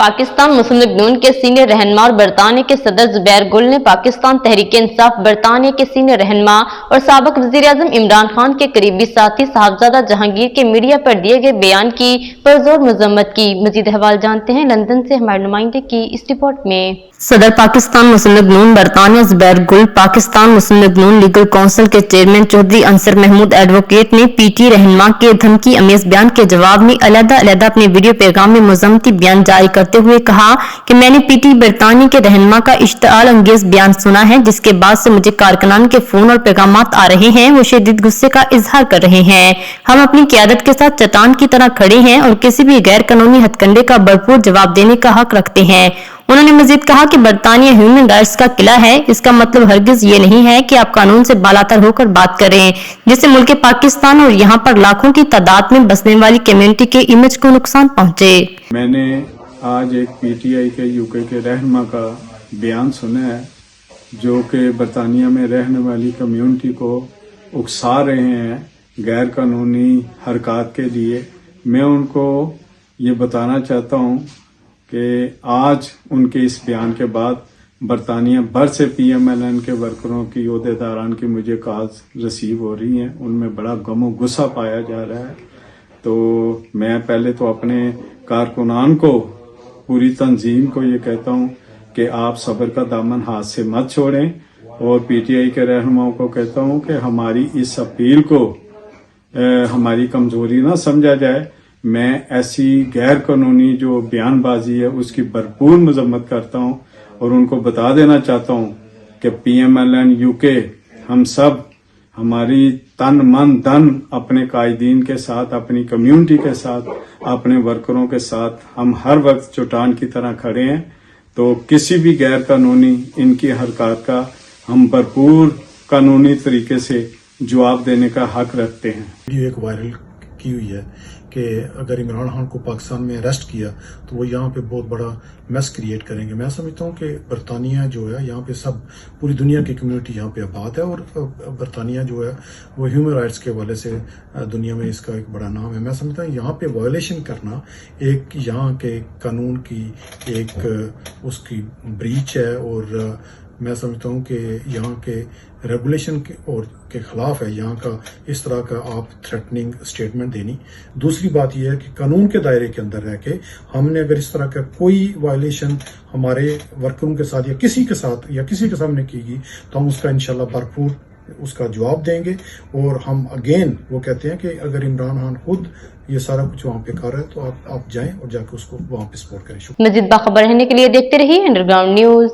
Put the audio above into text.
पाकिस्तान मुस्लिम league नून के senior रहनुमा और बरतानिया के सदर जुबैर गुल ने पाकिस्तान तहरीक इंसाफ बरतानिया के सीनियर रहनुमा और साबिक वज़ीर-ए-आज़म इमरान खान के करीबी साथी साहबजादा जहांगीर के मीडिया पर दिए गए बयान की पुरजोर मजम्मत की। मजीद अहवाल जानते हैं लंदन से हमारे नुमाइंदे की इस रिपोर्ट में। सदर पाकिस्तान मुस्लिम लीग नून बरतानिया जुबैर गुल पाकिस्तान मुस्लिम लीग नून लीगल काउंसिल के चेयरमैन चौधरी अंसर महमूद एडवोकेट ने पीटी रहनुमा के धमकी अमेज बयान के जवाब में अलग-अलग अपने वीडियो पैगाम में मुज़म्मती बयान जारी करते हुए कहा कि मैंने पीटी बरतानिया के रहनुमा का इश्तिआल अंगेज बयान सुना है, जिसके बाद से मुझे कारकुनान के फोन और पैगामात आ रहे हैं। वो शदीद गुस्से का इजहार कर रहे हैं। हम अपनी क़यादत के साथ चट्टान की तरह खड़े हैं और किसी भी गैर कानूनी हथकंडे का भरपूर जवाब देने का हक रखते हैं। उन्होंने मजीद कहा कि बरतानिया ह्यूमन राइट्स का किला है। इसका मतलब हरगिज ये नहीं है कि आप कानून से बालातर होकर बात करें, जिससे मुल्क पाकिस्तान और यहाँ पर लाखों की तादाद में बसने वाली कम्युनिटी के इमेज को नुकसान पहुँचे। मैंने आज एक पीटीआई के यूके के रहनुमा का बयान सुना है, जो कि बरतानिया में रहने वाली कम्युनिटी को उकसा रहे हैं गैर कानूनी हरकत के लिए। मैं उनको ये बताना चाहता हूँ कि आज उनके इस बयान के बाद बरतानिया भर से PMLN के वर्करों की ओहदेदारान की मुझे कॉल्स रिसीव हो रही हैं। उनमें बड़ा गम और गुस्सा पाया जा रहा है। तो मैं पहले तो अपने कारकुनान को, पूरी तंजीम को ये कहता हूँ कि आप सब्र का दामन हाथ से मत छोड़ें, और पीटीआई के रहनुमाओं को कहता हूँ कि हमारी इस अपील को हमारी कमजोरी ना समझा जाए। मैं ऐसी गैर कानूनी जो बयानबाजी है उसकी भरपूर मजम्मत करता हूँ, और उनको बता देना चाहता हूँ कि PMLN UK हम सब हमारी तन मन धन अपने कायदीन के साथ, अपनी कम्युनिटी के साथ, अपने वर्करों के साथ हम हर वक्त चट्टान की तरह खड़े हैं। तो किसी भी गैर कानूनी इनकी हरकत का हम भरपूर कानूनी तरीके से जवाब देने का हक रखते हैं। वीडियो एक वायरल की हुई है कि अगर इमरान खान को पाकिस्तान में अरेस्ट किया तो वो यहाँ पे बहुत बड़ा मैस क्रिएट करेंगे। मैं समझता हूँ कि बरतानिया जो है यहाँ पे सब पूरी दुनिया की कम्युनिटी यहाँ पे आबाद है, और बरतानिया जो है वो ह्यूमन राइट्स के हवाले से दुनिया में इसका एक बड़ा नाम है। मैं समझता हूँ यहाँ पे वायलेशन करना एक यहाँ के कानून की एक उसकी ब्रीच है, और मैं समझता हूँ कि यहाँ के रेगुलेशन के खिलाफ है यहाँ का इस तरह का आप थ्रेटनिंग स्टेटमेंट देनी। दूसरी बात यह है कि कानून के दायरे के अंदर रह के हमने अगर इस तरह का कोई वायलेशन हमारे वर्करों के साथ या किसी के सामने की तो हम उसका इंशाल्लाह भरपूर उसका जवाब देंगे। और हम अगेन वो कहते हैं कि अगर इमरान खान खुद ये सारा कुछ वहाँ पे कर रहा है तो आप जाएं और जाकर उसको वहाँ पे सपोर्ट करें। मजीद बाखबर रहने के लिए देखते रहिए अंडरग्राउंड न्यूज।